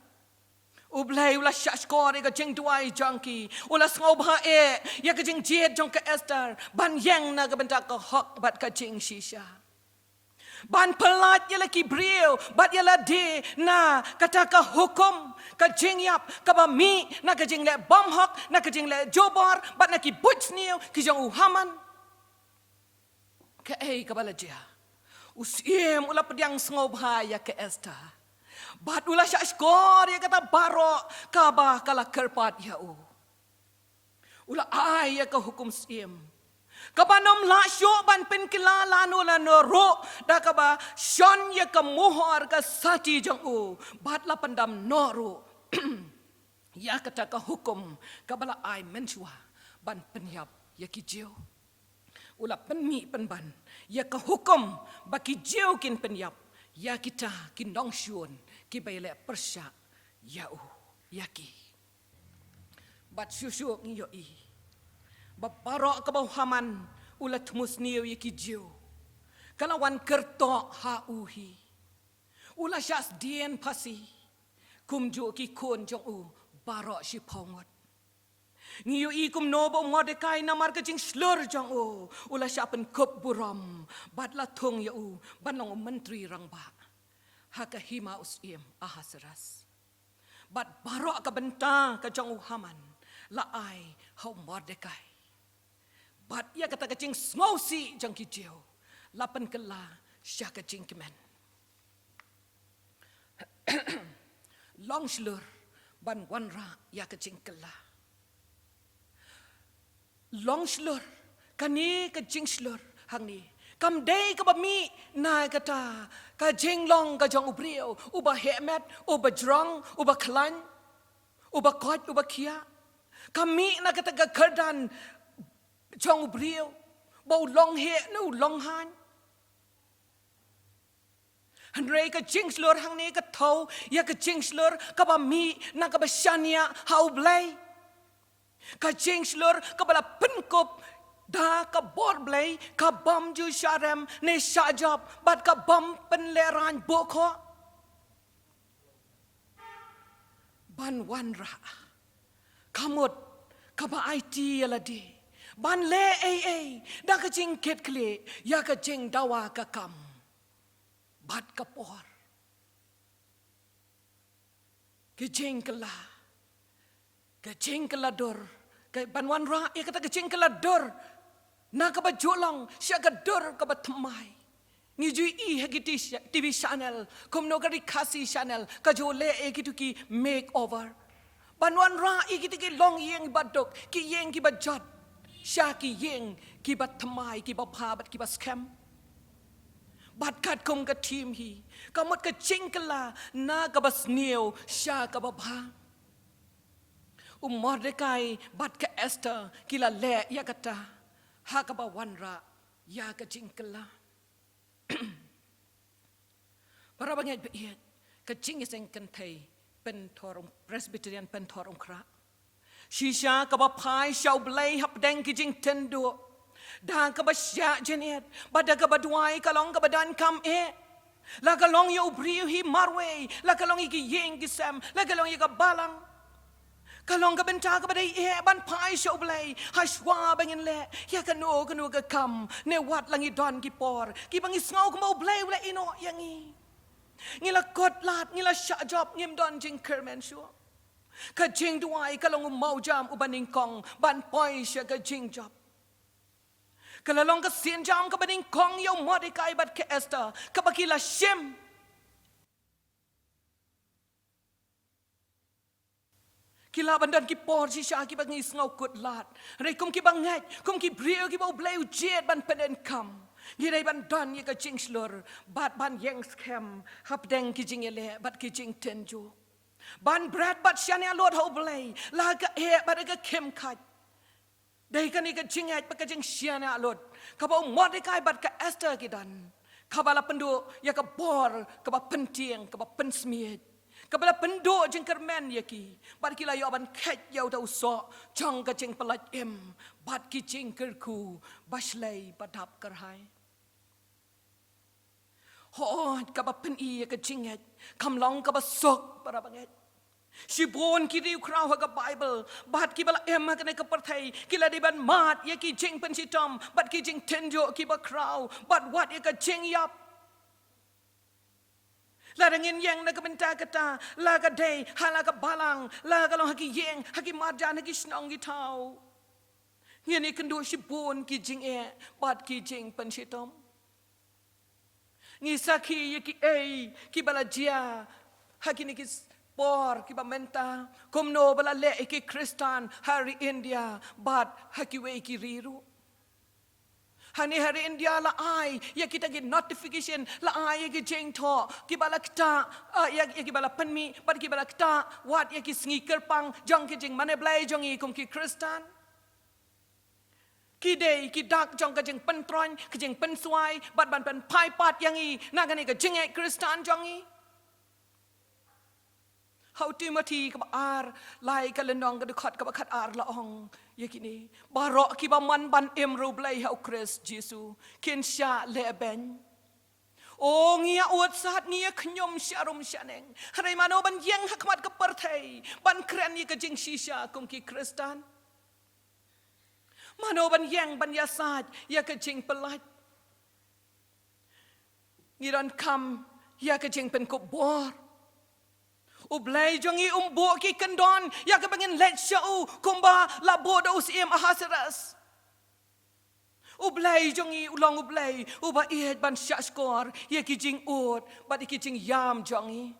Speaker 4: ublay ula shashkor ka jing duai junkie ula smau ba ya ka jing jet jong ka Esther ban yang na ka bentak ka hok bat ka jing shisha ban pelat ya laki brio bat ya lade na kata ka hukum ka jingyap ka ba mi na ka jing le bom hok na ka jing le jobor bat na ki buts niu ki jong uhaman ka ka balaja usiem ula pediang sngau bahaya ke Esther bat ula syashkor ya kata baro ka ba kala kerpat ya ula ai ya ka hukum siem kabanom la syo ban pen kilala no la no ro da ka ba shon ya ka mohor ka sati jong bat la pandam no ro ya kata ka hukum ka bala ai menchwa ban penyap ya ki jeu ula penmi penban ya ka hukum ba ki jeu kin penyap ya kita kin dong syun ki baile persya ya ki bat syusuk ngi yo babarok ke bawhaman ulat musniu yaki jiu kalawan kertok hauhi ulah syas dien pasi kumju ki kun jong barok si pongot ngiu kum nobo Mordekai namar ke jing slur jong ulah syapen kop buram badla thong ya banong menteri rangba haka hima usim ahasras bad barok ke benta ke jong haman la ai hau Mordekai bat ia kata kecing smausi jang kijau lapan kela sya kecing kemen long slur ban wanra ya kecing kela long slur kani kecing slur hang ni kam dei ka bami na kata ka jing long ka jang ubrio uba hemet uba drong uba klan uba kot uba kia kami na kata ka kerdan jong brio bau long he no long han Henry ka jing slur hang ni ka thau ya ka jing slur ka ba mi na ka ba shania how blay ka jing slur ka bala penkop da ka bor blay ka bom ju sharem ne shajab bat ka bom penleran boko ban wanra kamut ka ba IT aladi ban le da ka jing ket kle ya ka jing dawa ka kam bat ka por ke jing kala dor ka ban wan ra ya kata ke jing kala dor na ka ba jolong sya ka dor ka ba tmai ni ju hagiti TV channel kom no ka kasi channel ka jo le gitu ki make over ban wan ra gitu ki long yeng badok ki yeng ki ba jot Syaki yeng kibat thamai kibat phabat kibat scam bat kat kum ka team hi kamot ka chingkala na ka bas neo sya ka babha Mordekai bat ka Esther kila le ya kata ha ka ba wanra ya ka chingkala para bangai biat ka Jingiaseng Kynthei Pynthorumkhrah Presbyterian Pynthorumkhrah Shisha kaba pai shau blay hap deng kijing tendo dan kaba syak jenet bada kaba duai kalong kaba dan kam la kalong yo briu hi marwe la kalong iki yeng kisam la kalong ka balang kalong ka benta kaba dai ban pai shau blay hashwa bangin le ya kanu ka kam ne wat langi don ki por ki bangi ngau ka mau blay wala ino yangi ngila kot lat ngila syak job ngim don jing kermen sure ka jing duai kalong mau jam ubaning kong ban poi sya ka jing job kalalong ka sin jam ka baning kong yo Mordekai bat ka Esther ka bakila shem kila bandan ki por si sya ki bangi ngau kut lat re kum ki bangai kum ki brio ki bau bleu jet ban penen kam ngirai ban dan ye ka jing slur bat ban yeng scam hap deng ki jing ele bat ki jing tenjo ban bread bat shania lord ho blay la ka bat ka kem khat dai kan ka jingat pa ka jing shania lord ka ba Mordekai bat ka Esther ki dan Kabala penduk ya ka bor ka ba penting ka ba pensmiet. Kabala penduk jeng kermen ya ki. Bat ki la yo ban khet yo ta usok jong ka jeng pelat em. Bat ki jeng kerku baslei badap kerhai. Ho ka ba pen I ya ka jinget. Kam long ka ba sok para banget. Si bon ki riu krau ha ka Bible. Bat ki bala em ha ka ne ka perthai. Ki la di ban mat ya ki jeng pen si tom. Bat ki jeng tenjo ki ba krau. Bat wat ya ka jeng yap. La dengin yang na ka benta kata. La ka day. Ha la ka balang. La ka long ha ki yeng. Ha ki marjan ha ki snong ki tau. Ngan ni kendo si bon ki jeng bat ki jeng pen si tom. Ngi sakhi ya ki ki bala jia. Ha ki ni ki por ki ba menta komno bala le ki Kristan hari India bat hakiwe ki riru hani hari India la ai ya kita ki notification la ai ya ki jeng tho ki bala kta ya ki bala panmi bat ki bala kta wat ya ki sngi kerpang jong ki jeng mane blai jong I kum ki Kristan ki dei ki dak jong ka jeng pentron ki jeng penswai bat ban pen pai pat yang I na ka ni ka jeng Kristan jong I How Timothy ka ar lai ka lenong ka dekat ka bakat ar la ong yakini barok ki ba man ban emro blai hau Chris Jesu kin sha le ben o ngia ut sat ngia khnyom sharum shaneng harai mano ban yeng hakmat ka perthai ban kren ni ka jing shisha kum ki Kristan mano ban yeng ban yasat ya ka jing pelat ngiran kam ya ka jing pen ko bor Ublay jongi umbo ki kendon ya ka bangin let shau kumba labo da usim ahasaras. Ublay jongi ulang ublay uba iet ban syak skor ya ki jing ut bat ki jing yam jongi.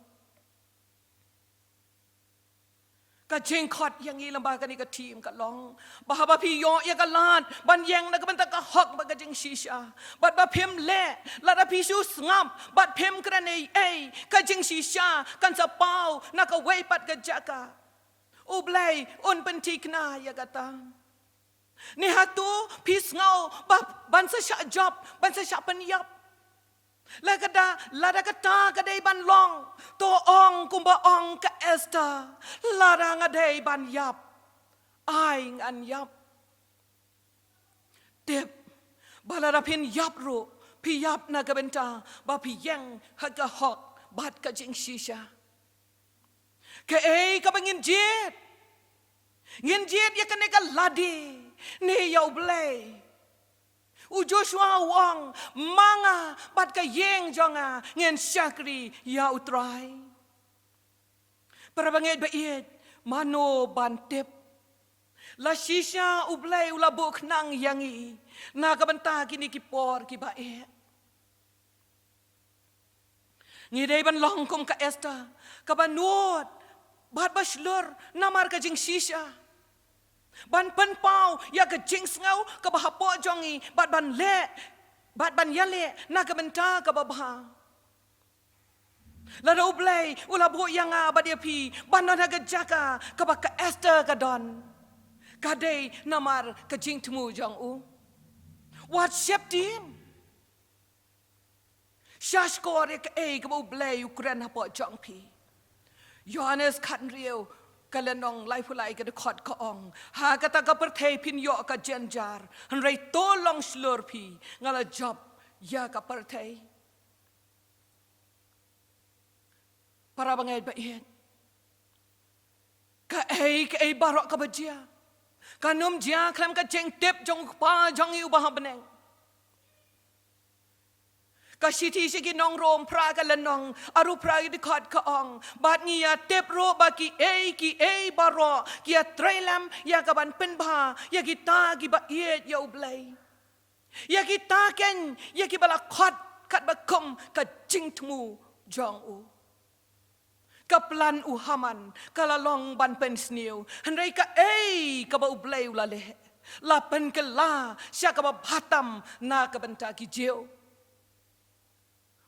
Speaker 4: Ka jing khot yang I lamba ka ni ka team ka long bahaba pi yo ya ka lat ban yang na ka banta ka hok ba ka jing shisha bat ba phem le la da pi su ngam bat phem kran ka jing shisha kan sa pau na ka wei pat ka jaka ublay un pentik na ya kata ni hatu pi ngau ba ban sa sha job ban sa sha pen yap la da kata ka dei ban long to ong kumba ong ka Esther la da ngadei ban yap ai ngan yap tep balara pin yap ru pi yap na ka benta ba pi yang ha ka hok bat ka jing shisha ka ka bangin jet ngin jet ya ka ne ka ladi ne yau blai U Joshua wang manga bat ka yeng jonga ngen syakri ya utrai. Para banget bait mano bantep. La shisha ublay ulabok nang yangi na kabanta kini kipor ki bae. Ngidai ban long kum ka Esther kabanot bat baslur namar ka jing shisha. Ban pen pau ya ke jing ngau ke bahapo jongi bat ban le bat ban yale na ke benta ke babha la do blai ula bo yang ba dia pi ban na ke jaka ke ba ke Esther ke don ka dei namar ke jing tmu jong u what ship team shash ko re ke ke bo blai ukran ha po jong pi Johannes kan riu kalenong lai pulai ka dekat ka ong ha kata ka perthei pin yo ka jenjar han rei tolong slur pi ngala job ya ka perthei para bangai bait ka barok ka bajia kanum dia klam ka jeng tep jong pa jong yu bah beneng Kasiti sige nong rom pra ka lanong aru pra di khat ka ong bat ngia tep ro ba ki baro ki trailam ya ka ban pen ba ya ki ta ki ba yet ya ublai ya ki ta ken ya ki bala khat ba kum ka jing tmu jong u ka plan u haman kala long ban pen sniu hanrei ka ka ba ublai ulale la pen ka la sya ka ba bhatam na ka banta ki jeu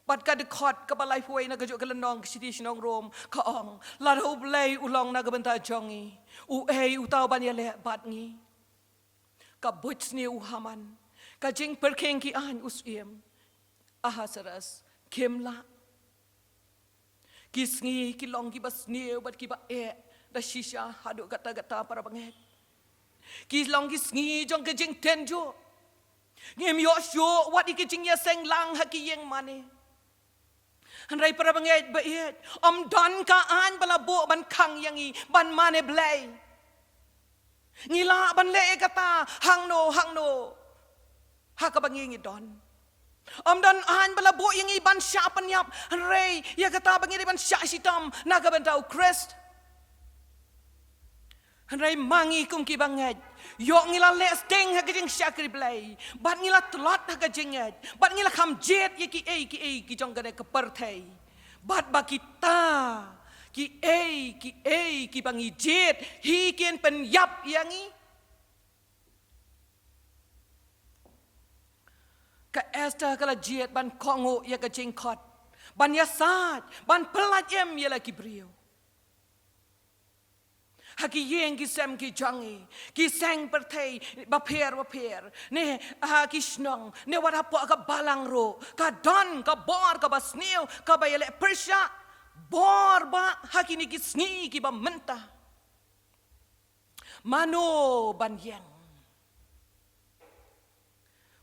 Speaker 4: Bat ka dekat ka balai huai na gajuk kelenong kisiti sinong rom ka ong la do blai ulong na gabenta jongi u utau ban yale bat ngi ka buts ni u haman ka jing perkeng ki an usiem Ahasuerus kemla kisngi kilong kibas niu bat kiba da shisha hadu gata para banget kilong kisngi jong kejing tenjo ngem yo syo wat ikijing ya seng lang haki yang mane hanrai para banget baet dan ka an balabo ban kang yangi ban mane blai ngila ban le kata hangno hakabangi don dan an balabo yang iban sya penyap hanrai ya kata bangi ban sya sitam naga bentau Christ hanrai mangi kum ki banget yo ngila le steng ha kejing syakri blai bat ngila telot ha kejinget bat ngila kham jet ye ki jong gade keperthai bat ba kita ki bangi jet hi kien pen yap yangi ka Esther kala jet ban kongo ya kejing khot ban yasat ban pelat em ye la ki brio haki yeng ki sem ki jangi ki seng perthei baper ne ki snong ne wada po ka balang ro ka don ka bor ka basneu ka bayele persya bor ba haki ni ki sngi ki ba mentah mano ban yeng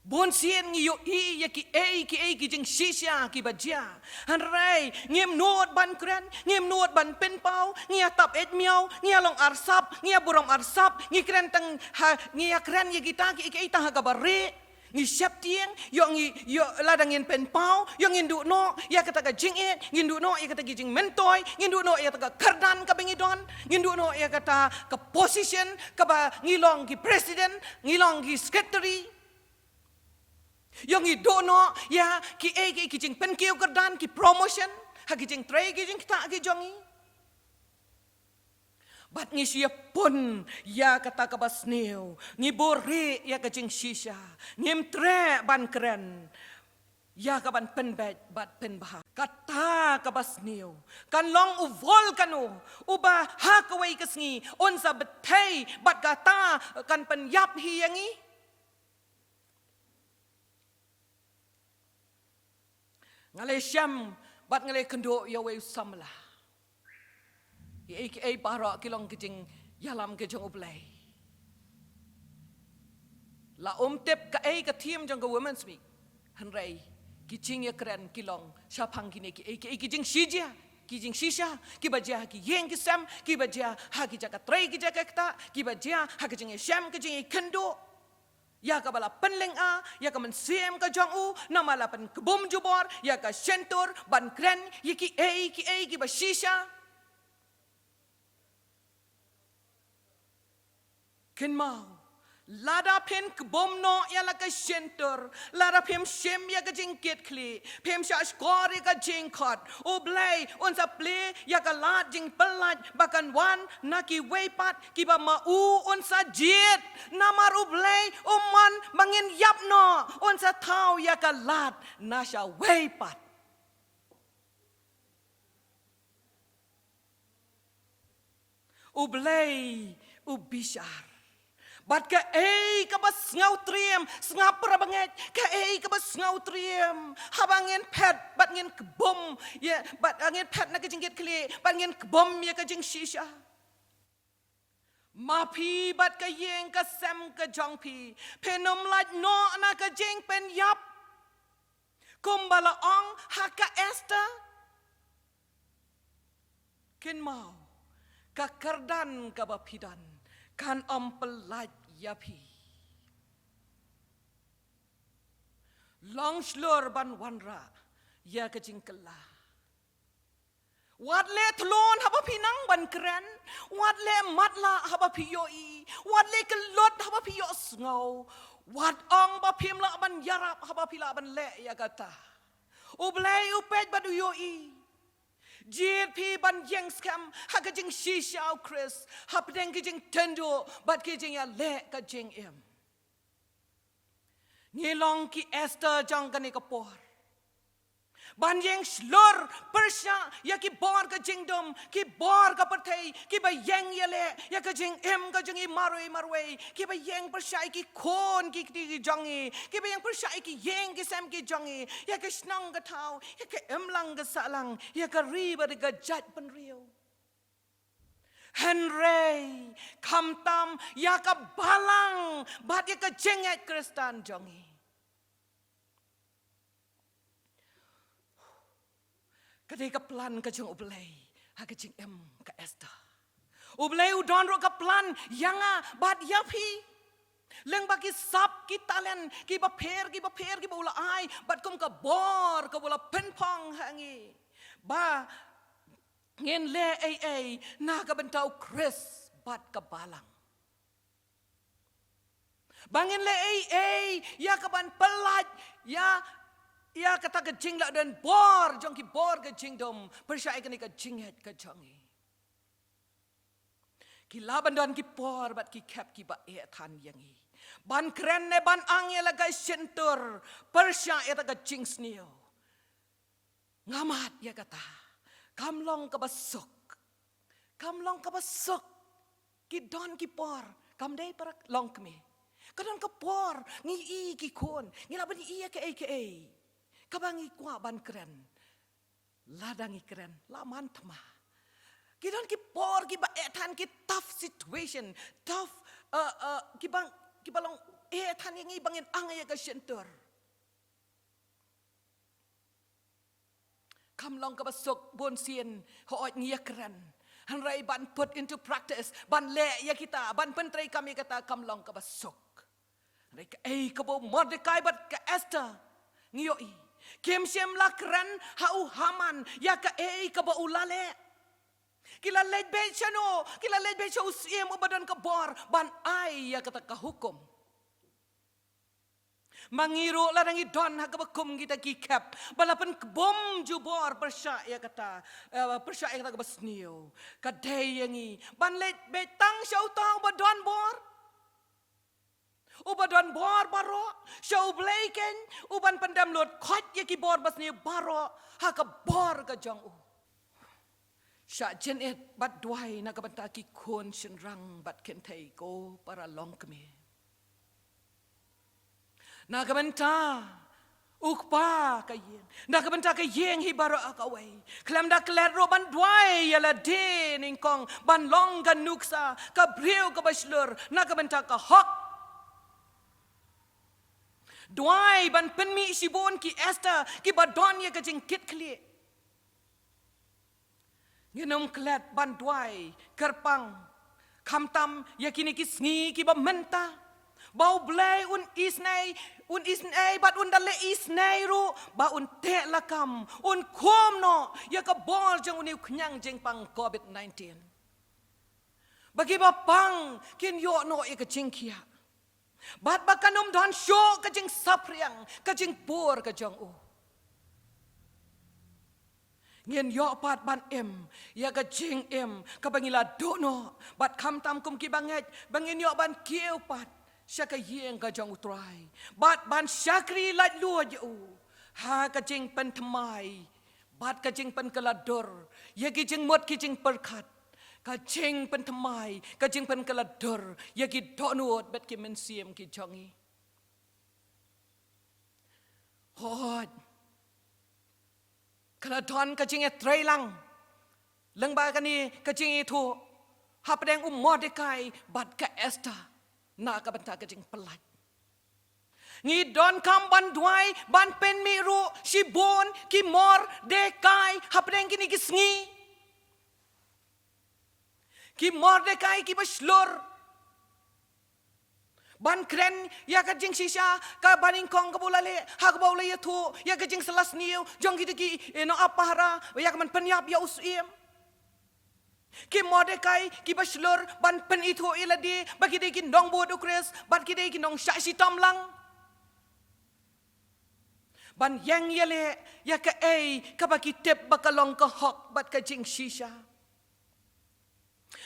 Speaker 4: bon sien ngi yo ya ki jing shisha ki bajia hanrai ngem not ban kran ngem not ban pen pau ngia tap et miau ngia long arsap ngia buram arsap ngi kran tang ngia kran ye kita ki ta ha bare ngi syap tieng yo ladang ngin pen pau yo ngin du no ya kata ka jing et ngin du no ya kata ki jing mentoy ngin du no ya kata ka kardan ka bengidon ngin du no ya kata ka position ka ba ngilong ki president ngilong ki secretary yang itu no ya ki jing pen kiu kerdan ki promotion ha ki jing tray ki jing ta ki jongi bat ngi sia pun ya kata ka basneu ngi bore ya ka jing shisha ngim tre ban keren ya ka ban pen bat pen bah kata ka basneu kan long uvol kanu uba ha ka wei kasngi on sa betai bat kata kan pen yap hi yangi ngale syam bat ngale kendo ya we samla ye bara kilong kijing yalam kijing oblay la tep ka ka team jong ka women's week hanrai kijing ya keren kilong syapang kini kijing shija kijing shisha ki bajia ki yeng ki sam ki bajia ha ki jaka trai ki jaka kta ki bajia ha kijing syam kijing kendo ya ka bala penleng a ya ka mensiem ka jong u nama la pen kebom jubor ya ka sentur ban kren ye ki ba shisha ken mau lada pen kebom no ya la ka sentur lada pem shem ya ka jingket kli pem sha skor ya ka jingkot o blai on sa ple ya ka lat jing pelat bakan wan na ki weipat ki ba mau on sa jet namar u blai o man bangin yap no on sa thau ya ka lat na sha weipat u blai u bishar bat ka ka bas ngau triem sngap pra banget ka bas ngau triem habangin pet bat ngin kebom ya bat angin pet na kejingit kli bat ngin kebom ya kejing shisha mapi bat ka yeng ka sem ka jongpi penom lat no na kejing pen yap kumbala ong haka Esther ken mau ka kardan ka bapidan kan pelat yapi long slur ban wanra ya kejing kela wat le thlon haba pinang ban kren wat le matla haba piyoi wat le kelot haba piyo ngau wat ong ba pimla ban yarap haba pila ban le ya kata ublai upet badu yoi JP ban jeng scam ha ka jing shisha au Chris ha pedeng ka jing tendo bat ka jing ya le ka jing em ngilong ki Esther jang ka ni ka por ban jeng slur persya ya ki bor ka jingdom ki bor ka perthei ki ba yeng yele ya ka jing em ka jing i marwe ki ba yeng persyai ki khon ki jongi ki ba yeng persyai ki yeng ki sem ki jongi ya ka snang ka thau ya ka emlang ka salang ya ka ri ba ka jat pen riu Henry kam tam ya ka balang bat ya ka jenget Kristan jongi Kadai ka plan ka jeng ublay, ha ka jeng em ka Esther. Ublay udon ro ka plan yanga bat yapi. Leng bagi sap ki talen ki ba per ki ba ula ai bat kum ka bor ka ula penpong hangi. Ba ngin le ai na ka bentau Chris bat ka balang. Bangin le ai ya ka ban pelat ya kata ke jing la dan bor jong ki bor ke jing dom persyai ke ni ke jinghet ke jongi ki laban dan ki por bat ki kap ki ba e than yangi ban kren ne ban ang ya la ga sentur persyai ta ke jing snio ngamat ya kata kamlong ke basuk ki don ki por kam dei para long kme kadon ke por ngi i ki kon ngi laban i ke ai Kabangi kwa ban keren, ladangi keren, laman thma. Kidon ki por ki ba etan ki tough situation, tough ki balong etan yang bangin angay ka center. Kamlong ka basok bon sien hoot ngiya keren. Hanray ban put into practice, ban le ya kita, ban pentray kami kata kamlong ka basok. Hanray ka ka bo Mordecai bat ka Esther ngiyoi. Kem siem la kran hau haman ya ka ka ba ulale kila lej be chano kila lej be chau siem ubadan ka bor ban ai ya kata ka hukum mangiro la rangi don ha ka bakum kita ki kap balapan bom ju bor persya ya kata ka basnio ka day yangi ban lej be tang shau tang badon bor Ubadon bor baro, show blaken, uban pandam lot kot ye ki bor bas ni baro, ha ka bor ka jong u. Sha jen et bat duai na ka banta ki kon shin rang bat Kynthei go para long kme. Na ka banta ukpa ka yen, na ka banta ka yeng hi baro akaway. Klam da klet ro ban duai ya la de ning kong ban long ka nuksa ka breu ka baslur, na ka banta ka hok Duai ban penmi sibon ki Esther ki badon ye ka jing kit kli. Ngenom klet ban duai kerpang kamtam ye kini ki sngi ki ba menta. Bau blai un isnai bat un dale isnai ru ba un te lakam un kom no ye ka bol jang uniu knyang jeng pang COVID-19. Bagi ba pang kin yo no ye ka jing kia. Bat bakanum don show kajing sapriang kajing pur kajang u. Ngien yo pat ban em ya kajing em kabangila dono bat kam tam kum ki banget bangin yo ban kieu pat syaka yeng kajang utrai bat ban syakri lat lu u ha kajing pen thmai bat kajing pen kalador ya kajing mot kajing perkat Kajing pen thmai, kajing pen kalador, ya ki donut bet ki mensiem ki jongi. Hod. Kaladon kajing e trailang. Lengba kani kajing itu hapdeng Mordecai bat ka Esther na ka benta kajing pelat. Ngi don kam ban duai ban pen mi ru sibon ki Mordecai hapdeng kini ki sngi. Ki Mordecai ki baslur ban kren ya ka jing sisa ka baning kong ka bulale ha ka bawle ya thu ya ka jing selas niu jong ki no apahara ya ka man penyap ya usim ki Mordecai ki baslur ban pen itu iladi bagi de ki ndong bo ukres ban ki de ki ndong syaksi tamlang ban yang yele ya ka ka bagi tep bakalong ka hok bat ka jing sisa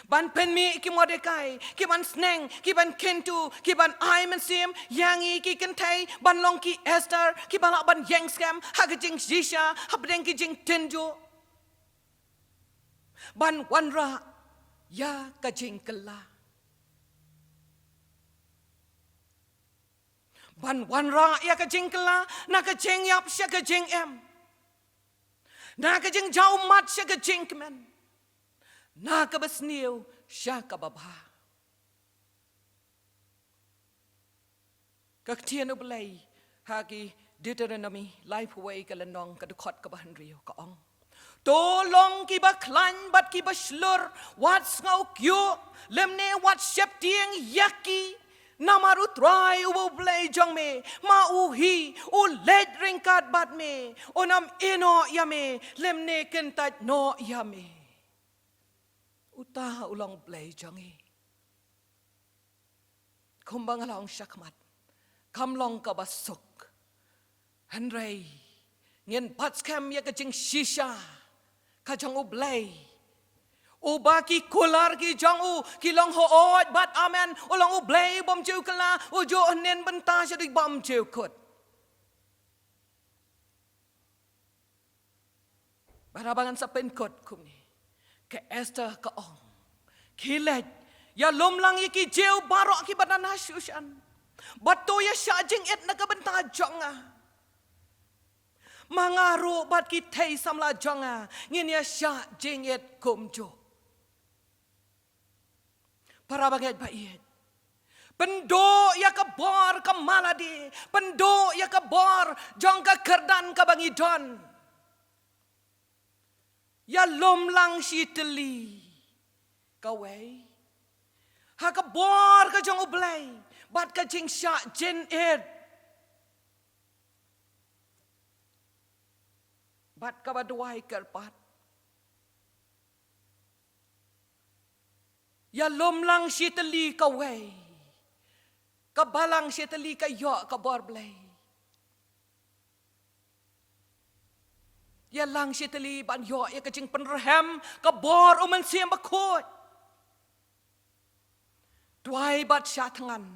Speaker 4: Ban penmi ki Mordecai, ki ban sneng, ki ban kentu, ki ban aimensim, yangi ki Kynthei, ban long ki Esther, ki ban ban yang scam, hagajing shisha, habdeng ki jing tenjo. ban wanra ya ka jingkala ban wanra ya ka jingkala na ka jing yap sya ka jing em na ka jing jau mat sya ka jing kemen na ka besniu sya ka baba ka tienu belai hagi Deuteronomy life away ka lanong ka dukot ka bahan riyo ka ong tolong ki ba klan bat ki ba slur wat ngau kyo lemne wat shep tieng yaki namaru try ubo blay jong me ma uhi u led ringkat bat me onam ino yame lemne kentat no yame uta ulang blay jongi kumbang along shakmat kamlong ka basuk hanrei ngien patskam ya ka jing shisha ka jang u blay u baki kular ki jang u ki long ho ot bat amen u long u blay bom chiu kala u jo nen benta sha dik bom chiu kut barabangan sa pen kot kumni ke Esther ka ong kilet ya lom lang ki jeu barok ki banana shushan bato ya sha jing et na ka benta jonga mangaru bat ki thei samla jonga ngin ya sha jing et kumjo para baget bait pendo ya ka bor ka maladi pendo ya ka bor jong ka kerdan ka bangidon ya lom lang si teli ka wei ha ka bor ka jong ublay bat ka jing sha jin et bat ka baduai kerpat ya lom lang si teli ka wei ka balang si teli ka yo ka bor blay ya lang si teli ban yo ya ka jing penrehem ka bor umen siam bakut duai bat syatangan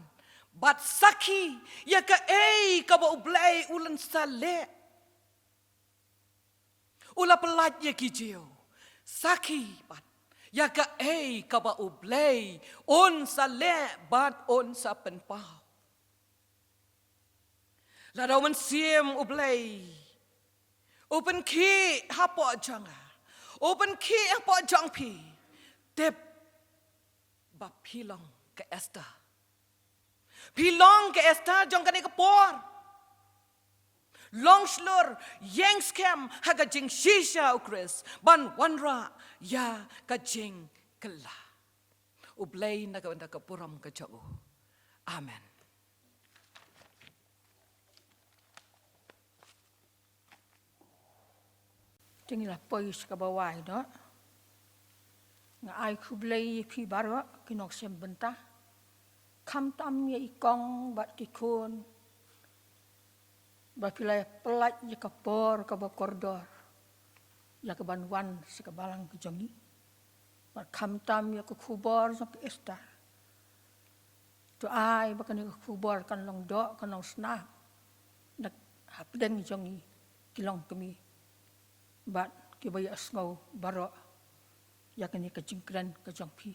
Speaker 4: bat saki ya ka ka ba ublay ulan sale ula pelat ya kijio saki bat ya ka ka ba ublay on sale bat on sa penpau la daw man siem ublay open ki hapo janga open ki hapo jangpi tep ba pilong ke Esther pilong ke Esther jong kane kapor long slur yang scam haga jing shisha ukris ban wanra ya ka jing kala ublay na ka kapuram ka jau amen
Speaker 1: tinglah pois ka bawai no nga ai kublay pi baro kinok sem benta kam tam ye ikong bat kikun bapilai pelat ya ka por ka ba koridor ya ka banwan sa ka balang ka jongi bat kam tam ya ka kubor sa ka Esther to ai ba kan ka kubor kan long do kan long sna nak hapdeng jongi kilong kami bat ki ba ya asngau baro ya kan ka jingkran ka jongpi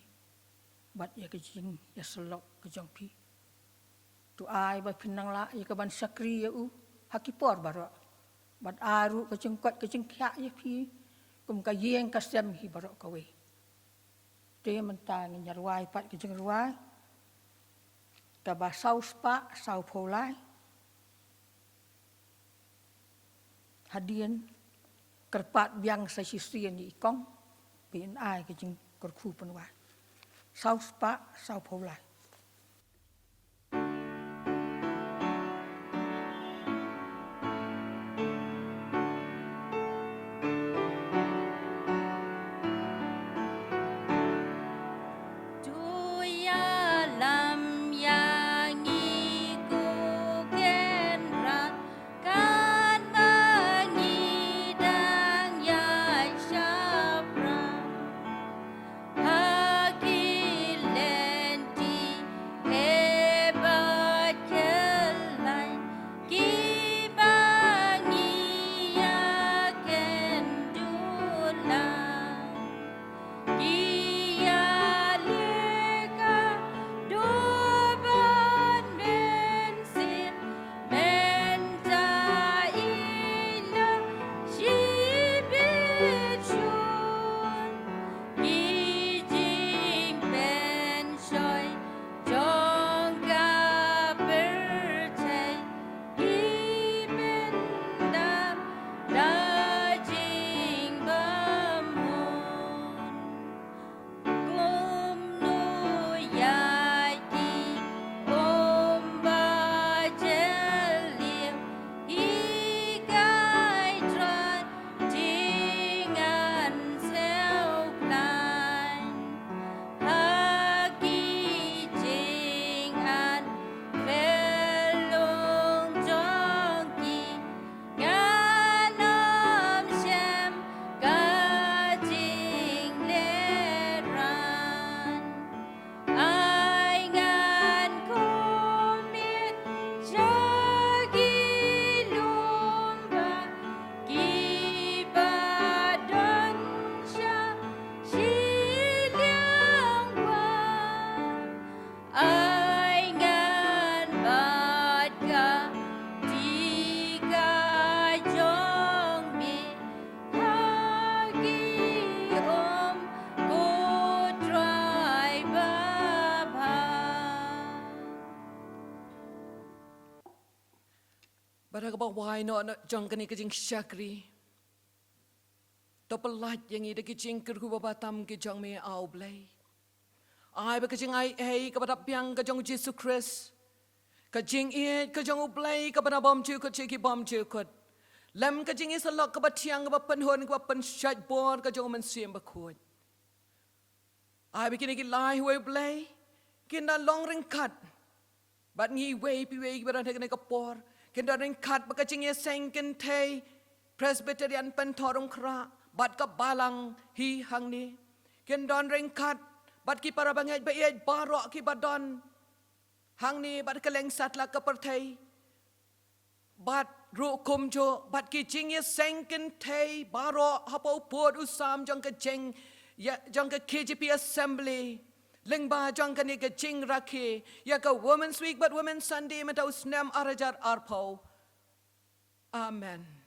Speaker 1: bat ya ka jing ya selok ka jongpi to ai ba pinang la ya ka ban sakri ya u hakipor baro bat aru ka jengkot ka jengkya ya pi kum ka yeng ka sem hi baro ka we te mentang nyarwai pat ka jengruai ka ba saus pa sau polai hadien kerpat biang sa sisien ni ikong bin ai ka jeng korku penwa saus pa sau polai
Speaker 3: Haki lendi
Speaker 4: Tara ka ba why no jong kani ka jing syakri. To pelat yang ida ki jing kerhu babatam ki jong me au blay. Ai ba ka jing ai kepada piang ka jong Jesus Christ. Ka jing ka jong blay ka bana bom chu ka chi ki bom chu ka. Lem ka jing isalok ka ba tiang ka ba penhon ka ba pen syat bor ka jong men siem ba khut. Ai ba kini ki lai we blay. Kinda long ring kat. Bat ngi we pi we ki ba ka ka por. Kinda ring kat ba ka Jingiaseng Kynthei Presbyterian Pynthorumkhrah bat ka Balang hi hang ni. Kinda ring kat bat ki para bangai ba ye barok ki badon. Hang ni bat ka lengsat la ka perthai. Bat ru kum jo bat ki Jingiaseng Kynthei baro hapo pod usam jong ka jeng ya jong ka KGP assembly leng ba jong ka ni ka jing rakhe ya ka women's week but women's Sunday matau snam arajar arpo. Amen.